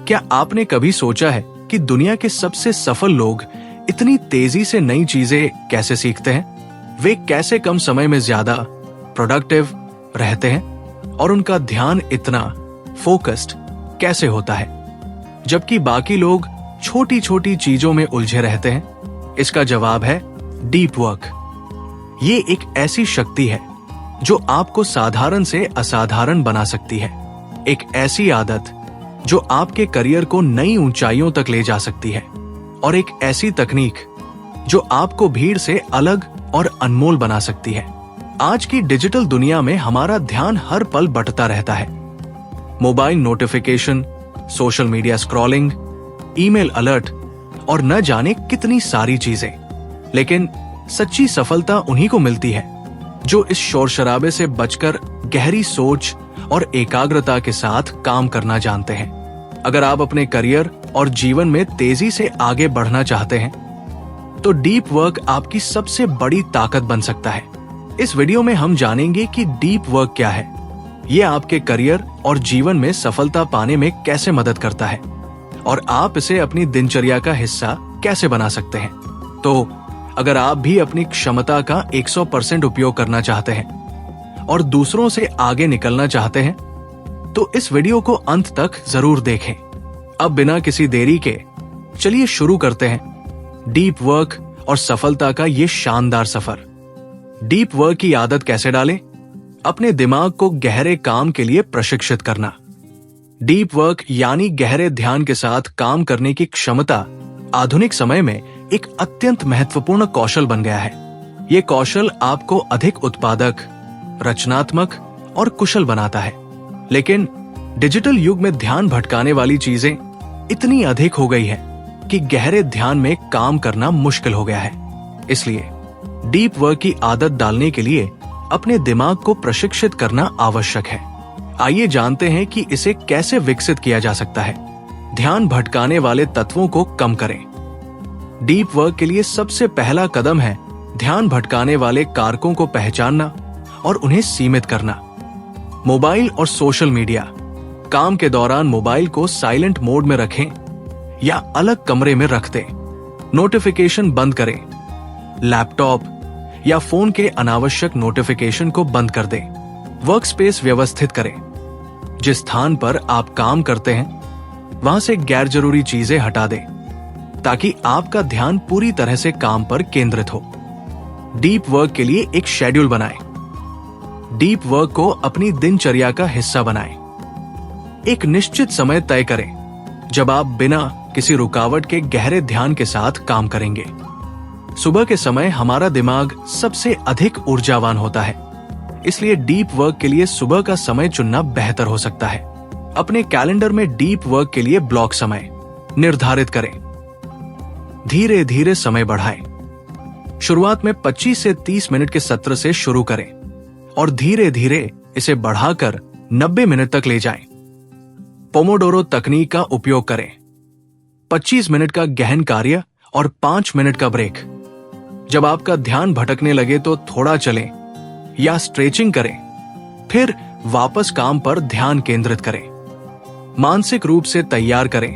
क्या आपने कभी सोचा है कि दुनिया के सबसे सफल लोग इतनी तेजी से नई चीजें कैसे सीखते हैं? वे कैसे कम समय में ज्यादा प्रोडक्टिव रहते हैं और उनका ध्यान इतना फोकस्ड कैसे होता है, जबकि बाकी लोग छोटी छोटी चीजों में उलझे रहते हैं? इसका जवाब है डीप वर्क। ये एक ऐसी शक्ति है जो आपको साधारण से असाधारण बना सकती है। एक ऐसी आदत जो आपके करियर को नई ऊंचाइयों तक ले जा सकती है, और एक ऐसी तकनीक जो आपको भीड़ से अलग और अनमोल बना सकती है। आज की डिजिटल दुनिया में हमारा ध्यान हर पल बंटता रहता है। Mobile notification, social media scrolling, email alert और न जाने कितनी सारी चीजें। लेकिन सच्ची सफलता उन्हीं को मिलती है जो इस शोर शराबे से बचकर गहरी सोच और एकाग्रता के साथ काम करना जानते हैं। अगर आप अपने करियर और जीवन में तेजी से आगे बढ़ना चाहते हैं, तो डीप वर्क आपकी सबसे बड़ी ताकत बन सकता है। इस वीडियो में हम जानेंगे कि डीप वर्क क्या है, ये आपके करियर और जीवन में सफलता पाने में कैसे मदद करता है, और आप इसे अपनी दिनचर्या का हिस्सा कैसे बना सकते हैं। तो अगर आप भी अपनी क्षमता का 100% उपयोग करना चाहते हैं और दूसरों से आगे निकलना चाहते हैं, तो इस वीडियो को अंत तक जरूर देखें। अब बिना किसी देरी के चलिए शुरू करते हैं डीप वर्क और सफलता का ये शानदार सफर। डीप वर्क की आदत कैसे डालें? अपने दिमाग को गहरे काम के लिए प्रशिक्षित करना। डीप वर्क यानी गहरे ध्यान के साथ काम करने की क्षमता आधुनिक समय में एक अत्यंत महत्वपूर्ण कौशल बन गया है। ये कौशल आपको अधिक उत्पादक, रचनात्मक और कुशल बनाता है। लेकिन डिजिटल युग में ध्यान भटकाने वाली चीजें इतनी अधिक हो गई है कि गहरे ध्यान में काम करना मुश्किल हो गया है। इसलिए डीप वर्क की आदत डालने के लिए अपने दिमाग को प्रशिक्षित करना आवश्यक है। आइए जानते हैं कि इसे कैसे विकसित किया जा सकता है। ध्यान भटकाने वाले तत्वों को कम करें। डीप वर्क के लिए सबसे पहला कदम है ध्यान भटकाने वाले कारकों को पहचानना और उन्हें सीमित करना। मोबाइल और सोशल मीडिया। काम के दौरान मोबाइल को साइलेंट मोड में रखें या अलग कमरे में रख दें। नोटिफिकेशन बंद करें। लैपटॉप या फोन के अनावश्यक नोटिफिकेशन को बंद कर दें। वर्क स्पेस व्यवस्थित करें। जिस स्थान पर आप काम करते हैं वहां से गैर जरूरी चीजें हटा दें, ताकि आपका ध्यान पूरी तरह से काम पर केंद्रित हो। डीप वर्क के लिए एक शेड्यूल बनाएं। डीप वर्क को अपनी दिनचर्या का हिस्सा बनाएं। एक निश्चित समय तय करें जब आप बिना किसी रुकावट के गहरे ध्यान के साथ काम करेंगे। सुबह के समय हमारा दिमाग सबसे अधिक ऊर्जावान होता है, इसलिए डीप वर्क के लिए सुबह का समय चुनना बेहतर हो सकता है। अपने कैलेंडर में डीप वर्क के लिए ब्लॉक समय निर्धारित करें। धीरे धीरे समय बढ़ाएं। शुरुआत में 25 से 30 मिनट के सत्र से शुरू करें और धीरे धीरे इसे बढ़ाकर 90 मिनट तक ले जाएं। पोमोडोरो तकनीक का उपयोग करें। 25 मिनट का गहन कार्य और 5 मिनट का ब्रेक। जब आपका ध्यान भटकने लगे तो थोड़ा चलें या स्ट्रेचिंग करें, फिर वापस काम पर ध्यान केंद्रित करें। मानसिक रूप से तैयार करें।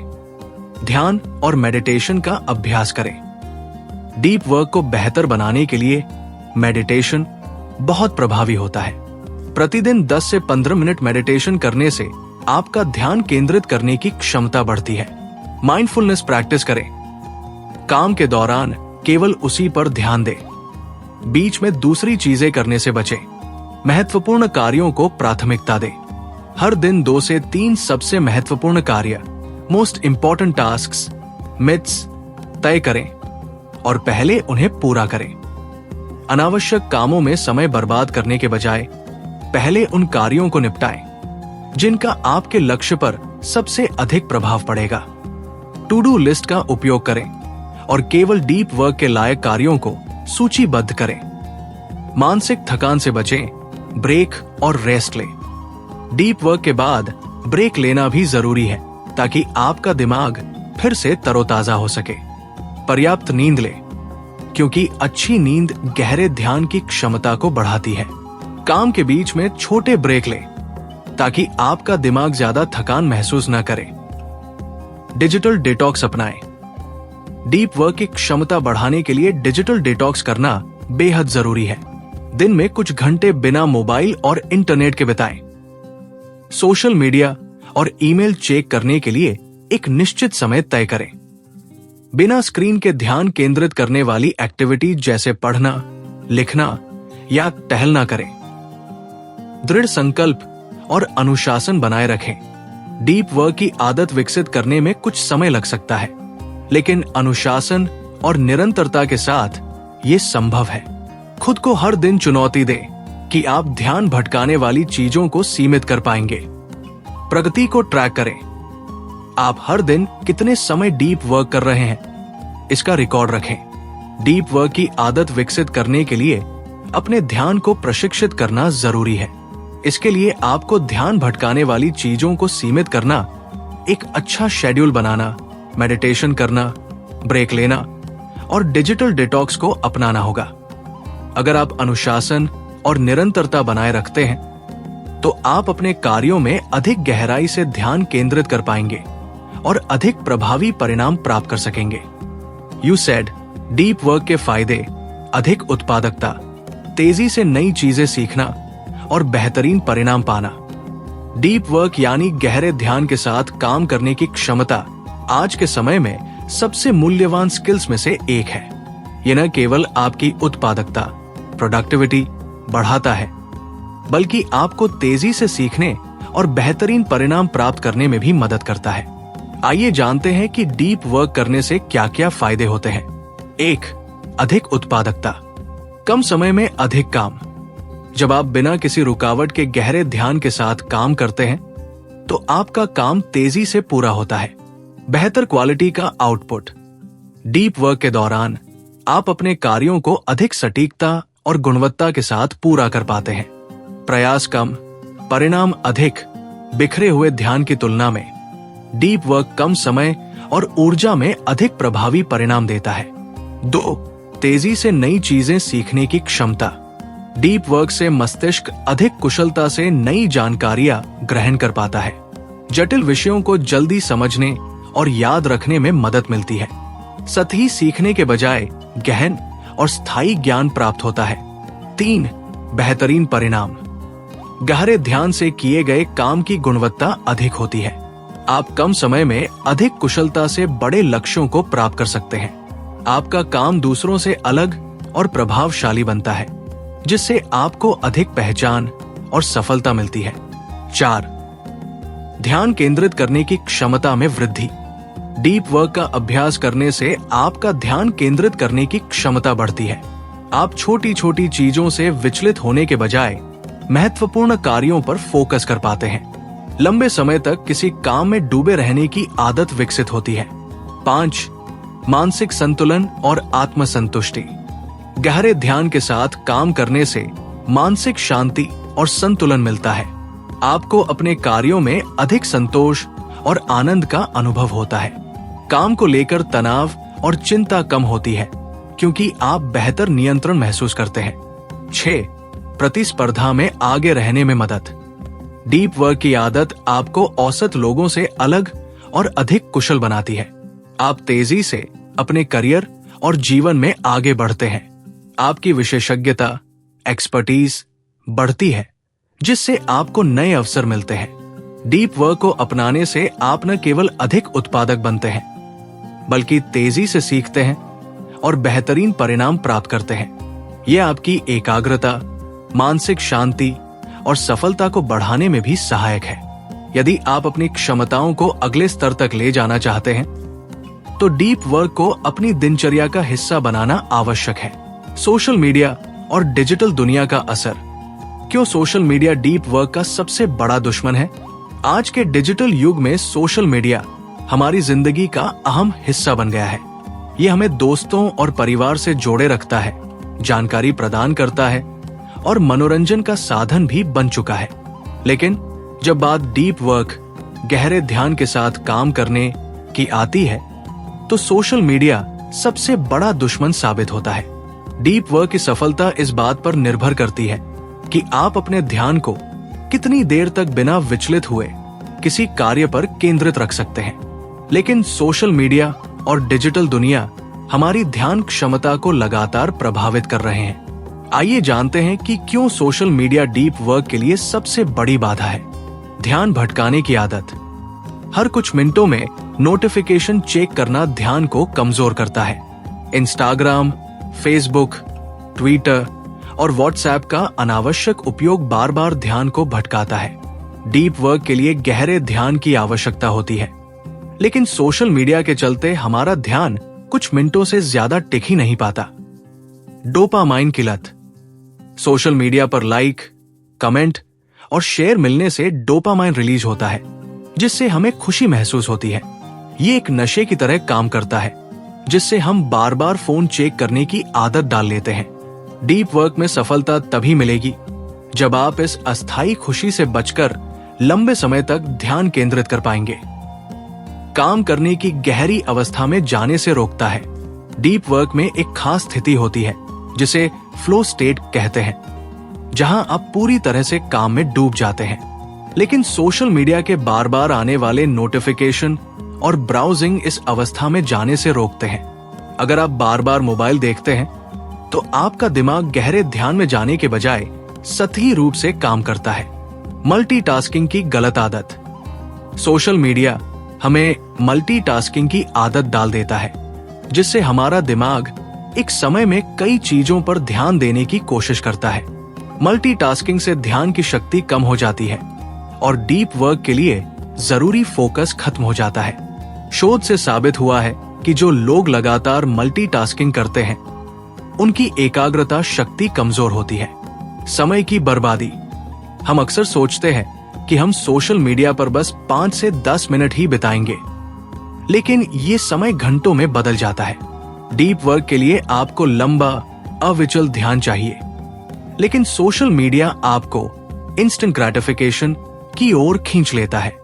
ध्यान और मेडिटेशन का अभ्यास करें। डीप वर्क को बेहतर बनाने के लिए मेडिटेशन बहुत प्रभावी होता है। प्रतिदिन 10 से 15 मिनट मेडिटेशन करने से आपका ध्यान केंद्रित करने की क्षमता बढ़ती है। माइंडफुलनेस प्रैक्टिस करें। काम के दौरान केवल उसी पर ध्यान दें। बीच में दूसरी चीजें करने से बचें। महत्वपूर्ण कार्यों को प्राथमिकता दें। हर दिन 2 से 3 सबसे महत्वपूर्ण कार्य, मोस्ट इंपॉर्टेंट टास्क्स, मिथ्स तय करें और पहले उन्हें पूरा करें। अनावश्यक कामों में समय बर्बाद करने के बजाय पहले उन कार्यों को निपटाएं जिनका आपके लक्ष्य पर सबसे अधिक प्रभाव पड़ेगा। टू डू लिस्ट का उपयोग करें और केवल डीप वर्क के लायक कार्यों को सूचीबद्ध करें। मानसिक थकान से बचें। ब्रेक और रेस्ट लें। डीप वर्क के बाद ब्रेक लेना भी जरूरी है, ताकि आपका दिमाग फिर से तरोताजा हो सके। पर्याप्त नींद लें, क्योंकि अच्छी नींद गहरे ध्यान की क्षमता को बढ़ाती है। काम के बीच में छोटे ब्रेक लें, ताकि आपका दिमाग ज्यादा थकान महसूस न करे। डिजिटल डिटॉक्स अपनाएं। डीप वर्क की क्षमता बढ़ाने के लिए डिजिटल डिटॉक्स करना बेहद जरूरी है। दिन में कुछ घंटे बिना मोबाइल और इंटरनेट के बिताएं। सोशल मीडिया और ईमेल चेक करने के लिए एक निश्चित समय तय करें। बिना स्क्रीन के ध्यान केंद्रित करने वाली एक्टिविटी जैसे पढ़ना, लिखना या टहलना करें। दृढ़ संकल्प और अनुशासन बनाए रखें। डीप वर्क की आदत विकसित करने में कुछ समय लग सकता है, लेकिन अनुशासन और निरंतरता के साथ ये संभव है। खुद को हर दिन चुनौती दें कि आप ध्यान भटकाने वाली चीजों को सीमित कर पाएंगे। प्रगति को ट्रैक करें। आप हर दिन कितने समय डीप वर्क कर रहे हैं, इसका रिकॉर्ड रखें। डीप वर्क की आदत विकसित करने के लिए अपने ध्यान को प्रशिक्षित करना जरूरी है। इसके लिए आपको ध्यान भटकाने वाली चीजों को सीमित करना, एक अच्छा शेड्यूल बनाना, मेडिटेशन करना, ब्रेक लेना और डिजिटल डिटॉक्स को अपनाना होगा। अगर आप अनुशासन और निरंतरता बनाए रखते हैं तो आप अपने कार्यों में अधिक गहराई से ध्यान केंद्रित कर पाएंगे और अधिक प्रभावी परिणाम प्राप्त कर सकेंगे। यू सेड, डीप वर्क के फायदे अधिक उत्पादकता, तेजी से नई चीजें सीखना और बेहतरीन परिणाम पाना। डीप वर्क यानी गहरे ध्यान के साथ काम करने की क्षमता आज के समय में सबसे मूल्यवान स्किल्स में से एक है। यह न केवल आपकी उत्पादकता, प्रोडक्टिविटी बढ़ाता है, बल्कि आपको तेजी से सीखने और बेहतरीन परिणाम प्राप्त करने में भी मदद करता है। आइए जानते हैं कि डीप वर्क करने से क्या क्या फायदे होते हैं। 1. अधिक उत्पादकता। कम समय में अधिक काम। जब आप बिना किसी रुकावट के गहरे ध्यान के साथ काम करते हैं तो आपका काम तेजी से पूरा होता है। बेहतर क्वालिटी का आउटपुट। डीप वर्क के दौरान आप अपने कार्यों को अधिक सटीकता और गुणवत्ता के साथ पूरा कर पाते हैं। प्रयास कम, परिणाम अधिक। बिखरे हुए ध्यान की तुलना में डीप वर्क कम समय और ऊर्जा में अधिक प्रभावी परिणाम देता है। 2. तेजी से नई चीजें सीखने की क्षमता। डीप वर्क से मस्तिष्क अधिक कुशलता से नई जानकारियां ग्रहण कर पाता है। जटिल विषयों को जल्दी समझने और याद रखने में मदद मिलती है। सतही सीखने के बजाय गहन और स्थायी ज्ञान प्राप्त होता है। 3. बेहतरीन परिणाम। गहरे ध्यान से किए गए काम की गुणवत्ता अधिक होती है। आप कम समय में अधिक कुशलता से बड़े लक्ष्यों को प्राप्त कर सकते हैं। आपका काम दूसरों से अलग और प्रभावशाली बनता है, जिससे आपको अधिक पहचान और सफलता मिलती है। 4. ध्यान केंद्रित करने की क्षमता में वृद्धि। डीप वर्क का अभ्यास करने से आपका ध्यान केंद्रित करने की क्षमता बढ़ती है। आप छोटी छोटी चीजों से विचलित होने के बजाय महत्वपूर्ण कार्यों पर फोकस कर पाते हैं। लंबे समय तक किसी काम में डूबे रहने की आदत विकसित होती है। 5. मानसिक संतुलन और आत्मसंतुष्टि। गहरे ध्यान के साथ काम करने से मानसिक शांति और संतुलन मिलता है। आपको अपने कार्यों में अधिक संतोष और आनंद का अनुभव होता है। काम को लेकर तनाव और चिंता कम होती है, क्योंकि आप बेहतर नियंत्रण महसूस करते हैं। 6. प्रतिस्पर्धा में आगे रहने में मदद। डीप वर्क की आदत आपको औसत लोगों से अलग और अधिक कुशल बनाती है। आप तेजी से अपने करियर और जीवन में आगे बढ़ते हैं। आपकी विशेषज्ञता, एक्सपर्टीज बढ़ती है, जिससे आपको नए अवसर मिलते हैं। डीप वर्क को अपनाने से आप न केवल अधिक उत्पादक बनते हैं, बल्कि तेजी से सीखते हैं और बेहतरीन परिणाम प्राप्त करते हैं। यह आपकी एकाग्रता, मानसिक शांति और सफलता को बढ़ाने में भी सहायक है। यदि आप अपनी क्षमताओं को अगले स्तर तक ले जाना चाहते हैं, तो डीप वर्क को अपनी दिनचर्या का हिस्सा बनाना आवश्यक है। सोशल मीडिया और डिजिटल दुनिया का असर। क्यों सोशल मीडिया डीप वर्क का सबसे बड़ा दुश्मन है? आज के डिजिटल युग में सोशल मीडिया हमारी जिंदगी का अहम हिस्सा बन गया है। ये हमें दोस्तों और परिवार से जोड़े रखता है, जानकारी प्रदान करता है और मनोरंजन का साधन भी बन चुका है। लेकिन जब बात डीप वर्क, गहरे ध्यान के साथ काम करने की आती है, तो सोशल मीडिया सबसे बड़ा दुश्मन साबित होता है। डीप वर्क की सफलता इस बात पर निर्भर करती है कि आप अपने ध्यान को कितनी देर तक बिना विचलित हुए किसी कार्य पर केंद्रित रख सकते हैं। लेकिन सोशल मीडिया और डिजिटल दुनिया हमारी ध्यान क्षमता को लगातार प्रभावित कर रहे हैं। आइए जानते हैं कि क्यों सोशल मीडिया डीप वर्क के लिए सबसे बड़ी बाधा है। ध्यान भटकाने की आदत। हर कुछ मिनटों में नोटिफिकेशन चेक करना ध्यान को कमजोर करता है। इंस्टाग्राम, फेसबुक, ट्विटर और व्हाट्सएप का अनावश्यक उपयोग बार बार ध्यान को भटकाता है। डीप वर्क के लिए गहरे ध्यान की आवश्यकता होती है, लेकिन सोशल मीडिया के चलते हमारा ध्यान कुछ मिनटों से ज्यादा टिक ही नहीं पाता। डोपामाइन की लत। सोशल मीडिया पर लाइक, कमेंट और शेयर मिलने से डोपामाइन रिलीज होता है, जिससे हमें खुशी महसूस होती है। ये एक नशे की तरह काम करता है, जिससे हम बार बार फोन चेक करने की आदत डाल लेते हैं। डीप वर्क में सफलता तभी मिलेगी जब आप इस अस्थायी खुशी से बचकर लंबे समय तक ध्यान केंद्रित कर पाएंगे। काम करने की गहरी अवस्था में जाने से रोकता है। डीप वर्क में एक खास स्थिति होती है जिसे फ्लो स्टेट कहते हैं, जहां आप पूरी तरह से काम में डूब जाते हैं। लेकिन सोशल मीडिया के बार बार आने वाले नोटिफिकेशन और ब्राउजिंग इस अवस्था में जाने से रोकते हैं। अगर आप बार बार मोबाइल देखते हैं तो आपका दिमाग गहरे ध्यान में जाने के बजाय सतही रूप से काम करता है। मल्टीटास्किंग की गलत आदत। सोशल मीडिया हमें मल्टीटास्किंग की आदत डाल देता है, जिससे हमारा दिमाग एक समय में कई चीजों पर ध्यान देने की कोशिश करता है। मल्टीटास्किंग से ध्यान की शक्ति कम हो जाती है और डीप वर्क के लिए जरूरी फोकस खत्म हो जाता है। शोध से साबित हुआ है कि जो लोग लगातार मल्टीटास्किंग करते हैं, उनकी एकाग्रता शक्ति कमजोर होती है। समय की बर्बादी। हम अक्सर सोचते हैं कि हम सोशल मीडिया पर बस 5 से 10 मिनट ही बिताएंगे, लेकिन ये समय घंटों में बदल जाता है। डीप वर्क के लिए आपको लंबा, अविचल ध्यान चाहिए, लेकिन सोशल मीडिया आपको इंस्टेंट ग्रेटिफिकेशन की ओर खींच लेता है।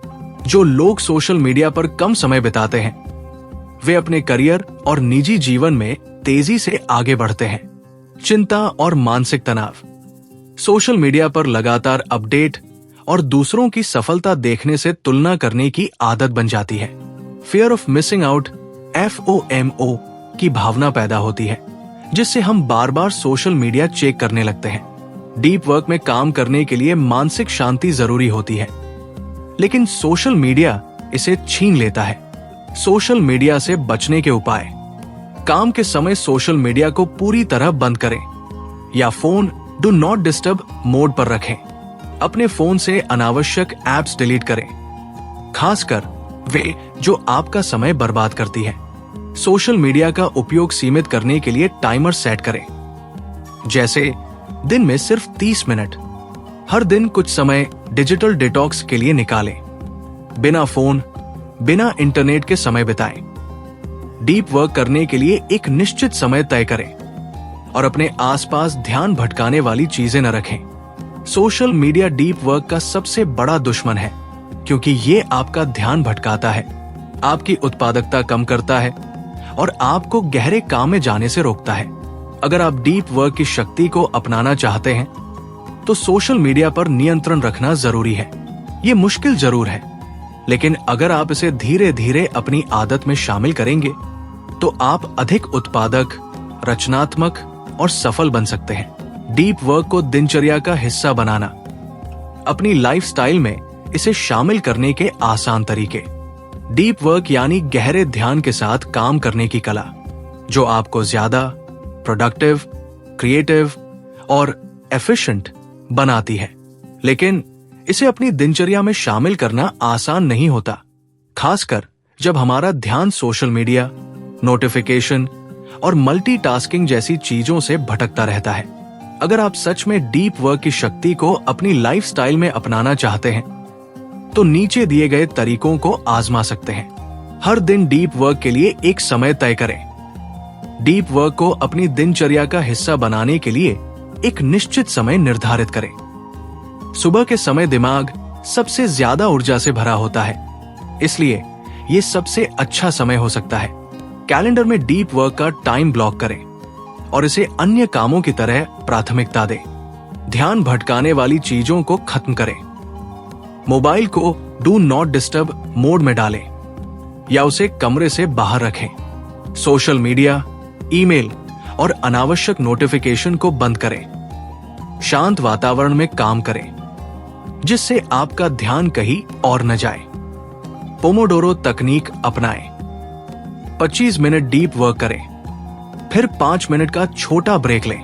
जो लोग सोशल मीडिया पर कम समय बिताते हैं, वे अपने करियर और निजी जीवन में तेजी से आगे बढ़ते हैं। चिंता और मानसिक तनाव। सोशल मीडिया पर लगातार अपडेट और दूसरों की सफलता देखने से तुलना करने की आदत बन जाती है। Fear of missing out, FOMO की भावना पैदा होती है, जिससे हम बार बार सोशल मीडिया चेक करने लगते हैं। डीप वर्क में काम करने के लिए मानसिक शांति जरूरी होती है, लेकिन सोशल मीडिया इसे छीन लेता है। सोशल मीडिया से बचने के उपाय। काम के समय सोशल मीडिया को पूरी तरह बंद करें या phone do not disturb mode पर रखें। अपने फोन से अनावश्यक ऐप्स डिलीट करें, खासकर वे जो आपका समय बर्बाद करती है। सोशल मीडिया का उपयोग सीमित करने के लिए टाइमर सेट करें, जैसे दिन में सिर्फ 30 मिनट। हर दिन कुछ समय डिजिटल डिटॉक्स के लिए निकालें। बिना फोन, बिना इंटरनेट के समय बिताएं। डीप वर्क करने के लिए एक निश्चित समय तय करें और अपने आसपास ध्यान भटकाने वाली चीजें न रखें। सोशल मीडिया डीप वर्क का सबसे बड़ा दुश्मन है, क्योंकि ये आपका ध्यान भटकाता है, आपकी उत्पादकता कम करता है और आपको गहरे काम में जाने से रोकता है। अगर आप डीप वर्क की शक्ति को अपनाना चाहते हैं, तो सोशल मीडिया पर नियंत्रण रखना जरूरी है। ये मुश्किल जरूर है, लेकिन अगर आप इसे धीरे धीरे अपनी आदत में शामिल करेंगे, तो आप अधिक उत्पादक, रचनात्मक और सफल बन सकते हैं। डीप वर्क को दिनचर्या का हिस्सा बनाना। अपनी लाइफस्टाइल में इसे शामिल करने के आसान तरीके। डीप वर्क यानी गहरे ध्यान के साथ काम करने की कला, जो आपको ज्यादा प्रोडक्टिव, क्रिएटिव और एफिशिएंट बनाती है। लेकिन इसे अपनी दिनचर्या में शामिल करना आसान नहीं होता, खासकर जब हमारा ध्यान सोशल मीडिया, नोटिफिकेशन और मल्टीटास्किंग जैसी चीजों से भटकता रहता है। अगर आप सच में डीप वर्क की शक्ति को अपनी लाइफस्टाइल में अपनाना चाहते हैं, तो नीचे दिए गए तरीकों को आजमा सकते हैं। हर दिन डीप वर्क के लिए एक समय तय करें। डीप वर्क को अपनी दिनचर्या का हिस्सा बनाने के लिए एक निश्चित समय निर्धारित करें। सुबह के समय दिमाग सबसे ज्यादा ऊर्जा से भरा होता है, इसलिए ये सबसे अच्छा समय हो सकता है। कैलेंडर में डीप वर्क का टाइम ब्लॉक करें और इसे अन्य कामों की तरह प्राथमिकता दें। ध्यान भटकाने वाली चीजों को खत्म करें। मोबाइल को डू नॉट डिस्टर्ब मोड में डालें। या उसे कमरे से बाहर रखें। सोशल मीडिया, ईमेल और अनावश्यक नोटिफिकेशन को बंद करें। शांत वातावरण में काम करें जिससे आपका ध्यान कहीं और न जाए। पोमोडोरो तकनीक अपनाएं। 25 मिनट डीप वर्क करें, फिर 5 मिनट का छोटा ब्रेक लें।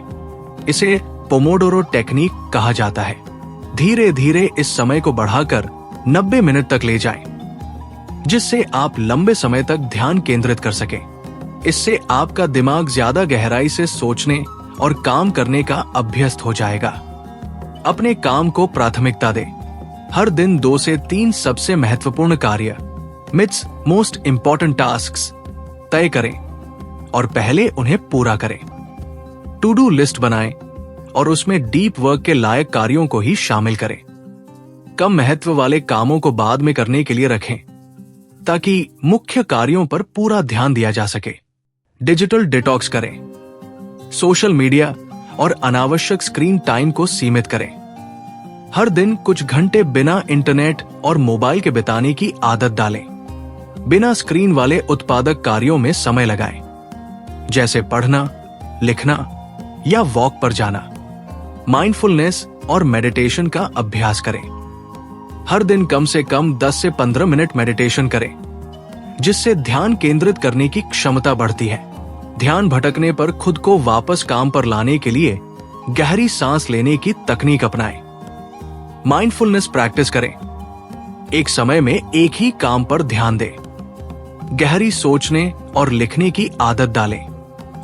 इसे पोमोडोरो टेक्निक कहा जाता है। धीरे धीरे इस समय को बढ़ाकर 90 मिनट तक ले जाएं, जिससे आप लंबे समय तक ध्यान केंद्रित कर सकें। इससे आपका दिमाग ज्यादा गहराई से सोचने और काम करने का अभ्यस्त हो जाएगा। अपने काम को प्राथमिकता दें। हर दिन 2 से 3 सबसे महत्वपूर्ण कार्य, मिट्स मोस्ट इंपॉर्टेंट टास्क्स, तय करें और पहले उन्हें पूरा करें। टू डू लिस्ट बनाएं और उसमें डीप वर्क के लायक कार्यों को ही शामिल करें। कम महत्व वाले कामों को बाद में करने के लिए रखें ताकि मुख्य कार्यों पर पूरा ध्यान दिया जा सके। डिजिटल डिटॉक्स करें। सोशल मीडिया और अनावश्यक स्क्रीन टाइम को सीमित करें। हर दिन कुछ घंटे बिना इंटरनेट और मोबाइल के बिताने की आदत डालें। बिना स्क्रीन वाले उत्पादक कार्यों में समय लगाएं, जैसे पढ़ना, लिखना या वॉक पर जाना। माइंडफुलनेस और मेडिटेशन का अभ्यास करें। हर दिन कम से कम 10 से 15 मिनट मेडिटेशन करें, जिससे ध्यान केंद्रित करने की क्षमता बढ़ती है। ध्यान भटकने पर खुद को वापस काम पर लाने के लिए गहरी सांस लेने की तकनीक अपनाएं। माइंडफुलनेस प्रैक्टिस करें। एक समय में एक ही काम पर ध्यान दें। गहरी सोचने और लिखने की आदत डालें।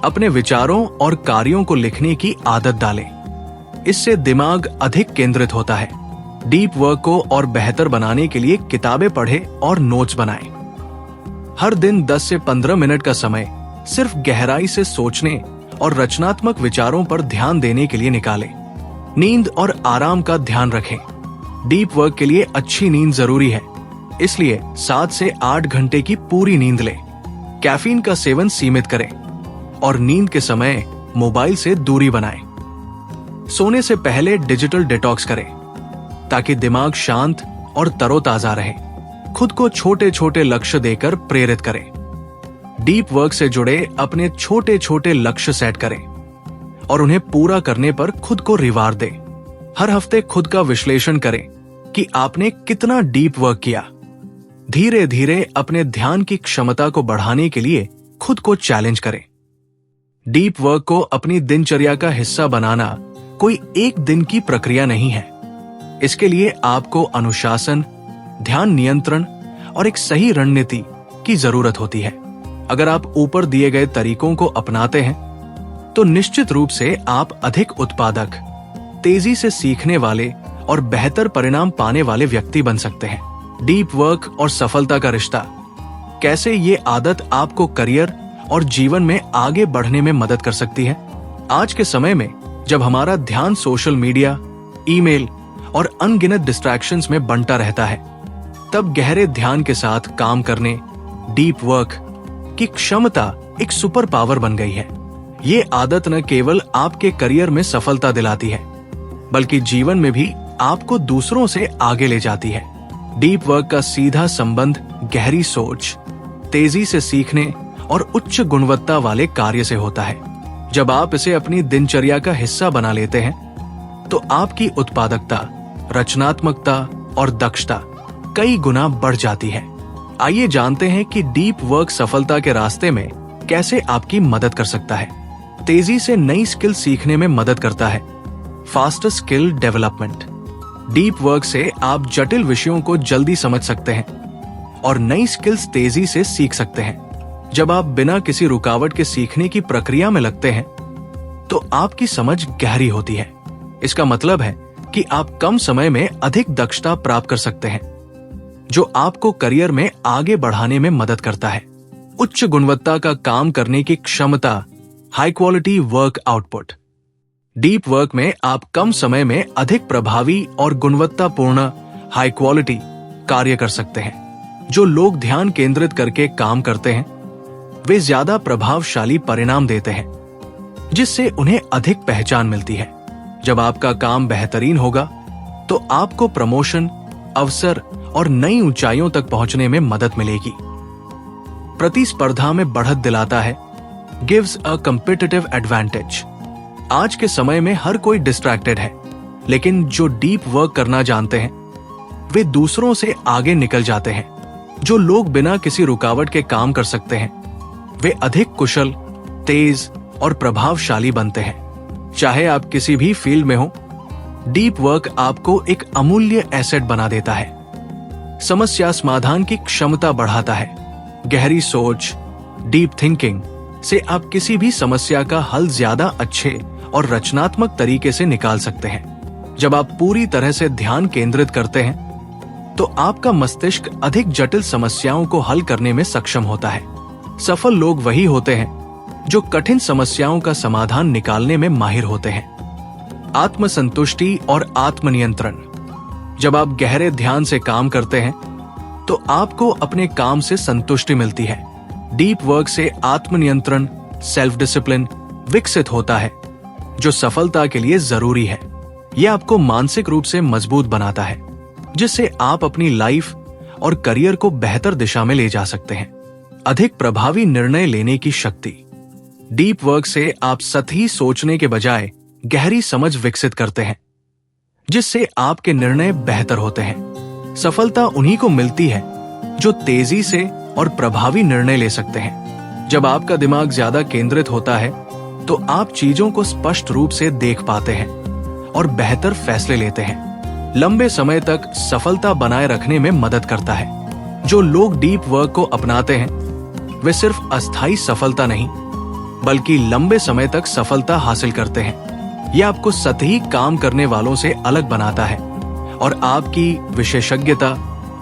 अपने विचारों और कार्यों को लिखने की आदत डालें। इससे दिमाग अधिक केंद्रित होता है। डीप वर्क को और बेहतर बनाने के लिए किताबें पढ़ें और नोट्स बनाएं। हर दिन 10 से 15 मिनट का समय सिर्फ गहराई से सोचने और रचनात्मक विचारों पर ध्यान देने के लिए निकालें। नींद और आराम का ध्यान रखें। डीप वर्क के लिए अच्छी नींद जरूरी है, इसलिए 7 से 8 घंटे की पूरी नींद लें। कैफीन का सेवन सीमित करें और नींद के समय मोबाइल से दूरी बनाएं। सोने से पहले डिजिटल डिटॉक्स करें ताकि दिमाग शांत और तरोताजा रहे। खुद को छोटे छोटे लक्ष्य देकर प्रेरित करें। डीप वर्क से जुड़े अपने छोटे छोटे लक्ष्य सेट करें और उन्हें पूरा करने पर खुद को रिवार्ड दें। हर हफ्ते खुद का विश्लेषण करें कि आपने कितना डीप वर्क किया। धीरे धीरे अपने ध्यान की क्षमता को बढ़ाने के लिए खुद को चैलेंज करें। डीप वर्क को अपनी दिनचर्या का हिस्सा बनाना कोई एक दिन की प्रक्रिया नहीं है। इसके लिए आपको अनुशासन, ध्यान नियंत्रण और एक सही रणनीति की जरूरत होती है। अगर आप ऊपर दिए गए तरीकों को अपनाते हैं तो निश्चित रूप से आप अधिक उत्पादक, तेजी से सीखने वाले और बेहतर परिणाम पाने वाले व्यक्ति बन सकते हैं। डीप वर्क और सफलता का रिश्ता, कैसे ये आदत आपको करियर और जीवन में आगे बढ़ने में मदद कर सकती है। आज के समय में जब हमारा ध्यान सोशल मीडिया, ईमेल और अनगिनत डिस्ट्रैक्शंस में बंटा रहता है, तब गहरे ध्यान के साथ काम करने, डीप वर्क की क्षमता एक सुपर पावर बन गई है। ये आदत न केवल आपके करियर में सफलता दिलाती है, बल्कि जीवन में भी आपको दूसरों से आगे ले जाती है। डीप वर्क का सीधा संबंध गहरी सोच, तेजी से सीखने और उच्च गुणवत्ता वाले कार्य से होता है। जब आप इसे अपनी दिनचर्या का हिस्सा बना लेते हैं, तो आपकी उत्पादकता, रचनात्मकता और दक्षता कई गुना बढ़ जाती है। आइए जानते हैं कि डीप वर्क सफलता के रास्ते में कैसे आपकी मदद कर सकता है। तेजी से नई स्किल सीखने में मदद करता है। Faster skill development. Deep work से आप जटिल विषयों को जल्दी समझ सकते हैं और नई स्किल्स तेजी से सीख सकते हैं। जब आप बिना किसी रुकावट के सीखने की प्रक्रिया में लगते हैं, तो आपकी समझ गहरी होती है। इसका मतलब है कि आप कम समय में अधिक दक्षता प्राप्त कर सकते हैं, जो आपको करियर में आगे बढ़ाने में मदद करता है। उच्च गुणवत्ता का काम करने की क्षमता, high quality work output. Deep work में आप कम समय में अधिक प्रभावी और गुणवत्तापूर्ण हाई क्वालिटी कार्य कर सकते हैं। जो लोग ध्यान केंद्रित करके काम करते हैं, वे ज्यादा प्रभावशाली परिणाम देते हैं, जिससे उन्हें अधिक पहचान मिलती है। जब आपका काम बेहतरीन होगा, तो आपको प्रमोशन, अवसर और नई ऊंचाइयों तक पहुंचने में मदद मिलेगी। प्रतिस्पर्धा में बढ़त दिलाता है, गिव्स अ कम्पिटिटिव एडवांटेज। आज के समय में हर कोई डिस्ट्रैक्टेड है, लेकिन जो डीप वर्क करना जानते हैं वे दूसरों से आगे निकल जाते हैं। जो लोग बिना किसी रुकावट के काम कर सकते हैं वे अधिक कुशल, तेज और प्रभावशाली बनते हैं। चाहे आप किसी भी फील्ड में हो, डीप वर्क आपको एक अमूल्य एसेट बना देता है। समस्या समाधान की क्षमता बढ़ाता है। गहरी सोच, डीप थिंकिंग से आप किसी भी समस्या का हल ज्यादा अच्छे और रचनात्मक तरीके से निकाल सकते हैं। जब आप पूरी तरह से ध्यान केंद्रित करते हैं तो आपका मस्तिष्क अधिक जटिल समस्याओं को हल करने में सक्षम होता है। सफल लोग वही होते हैं जो कठिन समस्याओं का समाधान निकालने में माहिर होते हैं। आत्मसंतुष्टि और आत्मनियंत्रण। जब आप गहरे ध्यान से काम करते हैं तो आपको अपने काम से संतुष्टि मिलती है। डीप वर्क से आत्मनियंत्रण, सेल्फ डिसिप्लिन विकसित होता है, जो सफलता के लिए जरूरी है। यह आपको मानसिक रूप से मजबूत बनाता है, जिससे आप अपनी लाइफ और करियर को बेहतर दिशा में ले जा सकते हैं। अधिक प्रभावी निर्णय लेने की शक्ति। डीप वर्क से आप सतही सोचने के बजाय गहरी समझ विकसित करते हैं, जिससे आपके निर्णय बेहतर होते हैं। सफलता उन्हीं को मिलती है जो तेजी से और प्रभावी निर्णय ले सकते हैं। जब आपका दिमाग ज्यादा केंद्रित होता है तो आप चीजों को स्पष्ट रूप से देख पाते हैं और बेहतर फैसले लेते हैं। लंबे समय तक सफलता बनाए रखने में मदद करता है। जो लोग डीप वर्क को अपनाते हैं वे सिर्फ अस्थायी सफलता नहीं बल्कि लंबे समय तक सफलता हासिल करते हैं। यह आपको सतही काम करने वालों से अलग बनाता है और आपकी विशेषज्ञता,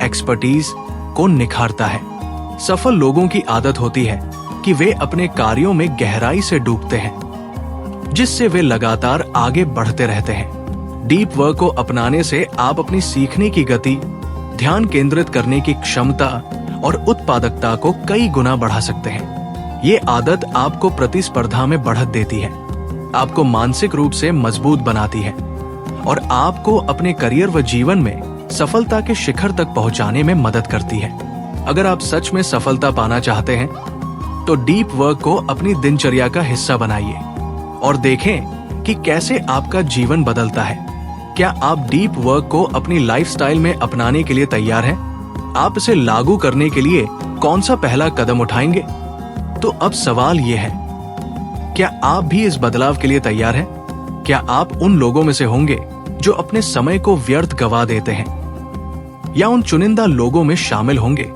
एक्सपर्टीज को निखारता है। सफल लोगों की आदत होती है कि वे अपने कार्यों में गहराई से डूबते हैं, जिससे वे लगातार आगे बढ़ते रहते हैं। डीप वर्क को अपनाने से आप अपनी सीखने की गति, ध्यान केंद्रित करने की क्षमता और उत्पादकता को कई गुना बढ़ा सकते हैं। ये आदत आपको प्रतिस्पर्धा में बढ़त देती है, आपको मानसिक रूप से मजबूत बनाती है और आपको अपने करियर व जीवन में सफलता के शिखर तक पहुंचाने में मदद करती है। अगर आप सच में सफलता पाना चाहते हैं तो डीप वर्क को अपनी दिनचर्या का हिस्सा बनाइए और देखें कि कैसे आपका जीवन बदलता है। क्या आप डीप वर्क को अपनी लाइफस्टाइल में अपनाने के लिए तैयार हैं? आप इसे लागू करने के लिए कौन सा पहला कदम उठाएंगे? तो अब सवाल यह है, क्या आप भी इस बदलाव के लिए तैयार हैं? क्या आप उन लोगों में से होंगे जो अपने समय को व्यर्थ गवा देते हैं, या उन चुनिंदा लोगों में शामिल होंगे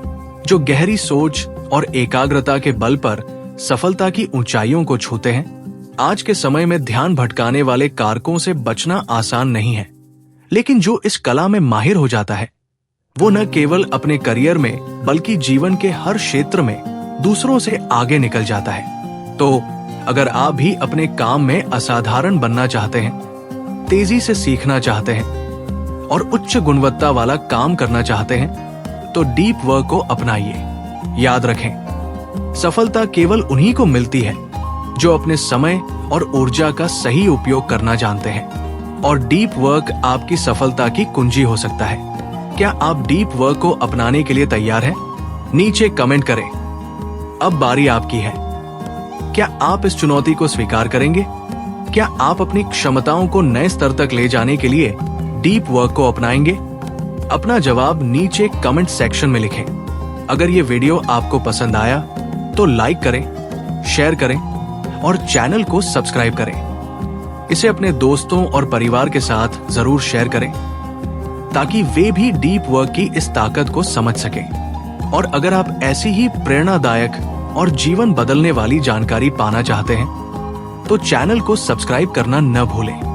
जो गहरी सोच और एकाग्रता के बल पर सफलता की ऊंचाइयों को छूते हैं? आज के समय में ध्यान भटकाने वाले कारकों से बचना आसान नहीं है, लेकिन जो इस कला में माहिर हो जाता है वो न केवल अपने करियर में बल्कि जीवन के हर क्षेत्र में दूसरों से आगे निकल जाता है। तो अगर आप भी अपने काम में असाधारण बनना चाहते हैं, तेजी से सीखना चाहते हैं और उच्च गुणवत्ता वाला काम करना चाहते हैं, तो डीप वर्क को अपनाइए। याद रखें, सफलता केवल उन्हीं को मिलती है जो अपने समय और ऊर्जा का सही उपयोग करना जानते हैं, और डीप वर्क आपकी सफलता की कुंजी हो सकता है। क्या आप डीप वर्क को अपनाने के लिए तैयार हैं? नीचे कमेंट करें। अब बारी आपकी है। क्या आप इस चुनौती को स्वीकार करेंगे? क्या आप अपनी क्षमताओं को नए स्तर तक ले जाने के लिए डीप वर्क को अपनाएंगे? अपना जवाब नीचे कमेंट सेक्शन में लिखें। अगर ये वीडियो आपको पसंद आया तो लाइक करें, शेयर करें और चैनल को सब्सक्राइब करें। इसे अपने दोस्तों और परिवार के साथ जरूर शेयर करें ताकि वे भी डीप वर्क की इस ताकत को समझ सकें। और अगर आप ऐसी ही प्रेरणादायक और जीवन बदलने वाली जानकारी पाना चाहते हैं तो चैनल को सब्सक्राइब करना न भूलें।